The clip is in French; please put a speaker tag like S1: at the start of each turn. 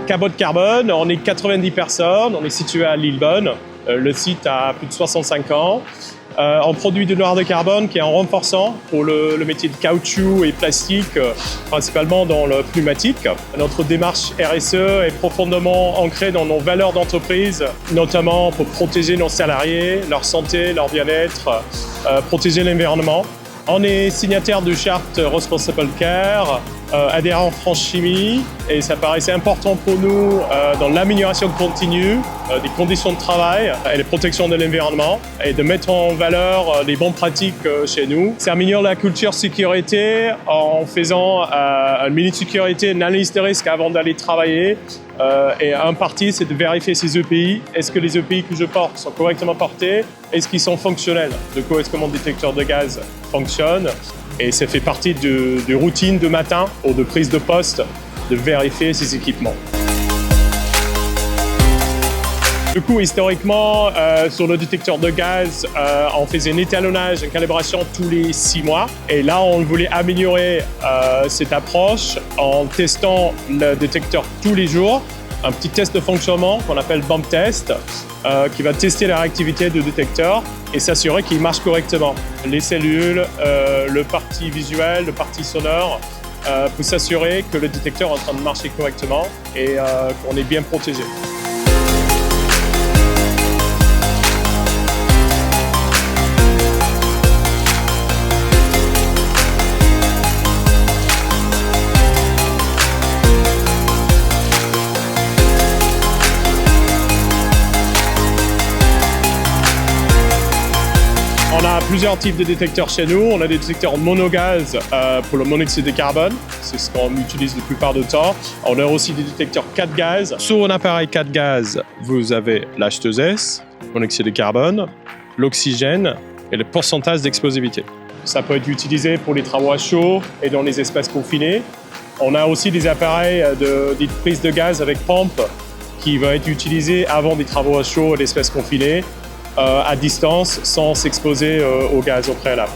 S1: Cabot Carbone, on est 90 personnes, on est situé à Lillebonne. Le site a plus de 65 ans. On produit du noir de carbone qui est un renforçant pour le métier de caoutchouc et plastique, principalement dans le pneumatique. Notre démarche RSE est profondément ancrée dans nos valeurs d'entreprise, notamment pour protéger nos salariés, leur santé, leur bien-être, protéger l'environnement. On est signataire de charte Responsible Care, adhérent France Chimie, et ça paraissait important pour nous dans l'amélioration continue des conditions de travail et la protection de l'environnement et de mettre en valeur les bonnes pratiques chez nous. Ça améliore la culture sécurité en faisant une mini-sécurité, une analyse de risque avant d'aller travailler. Et un parti, c'est de vérifier ces EPI. Est-ce que les EPI que je porte sont correctement portés? Est-ce qu'ils sont fonctionnels? De quoi est-ce que mon détecteur de gaz fonctionne? Et ça fait partie de routine de matin ou de prise de poste de vérifier ces équipements. Du coup, historiquement, sur le détecteur de gaz, on faisait un étalonnage, une calibration tous les 6 mois. Et là, on voulait améliorer cette approche en testant le détecteur tous les jours. Un petit test de fonctionnement qu'on appelle bump test, qui va tester la réactivité du détecteur et s'assurer qu'il marche correctement. Les cellules, le parti visuel, le parti sonore, pour s'assurer que le détecteur est en train de marcher correctement et qu'on est bien protégé. On a plusieurs types de détecteurs chez nous. On a des détecteurs monogaz pour le monoxyde de carbone. C'est ce qu'on utilise la plupart du temps. On a aussi des détecteurs 4 gaz. Sur un appareil 4 gaz, vous avez l'H2S, monoxyde de carbone, l'oxygène et le pourcentage d'explosivité. Ça peut être utilisé pour les travaux à chaud et dans les espaces confinés. On a aussi des appareils de prise de gaz avec pompe qui vont être utilisés avant des travaux à chaud et d'espaces confinés. À distance sans s'exposer au gaz au préalable.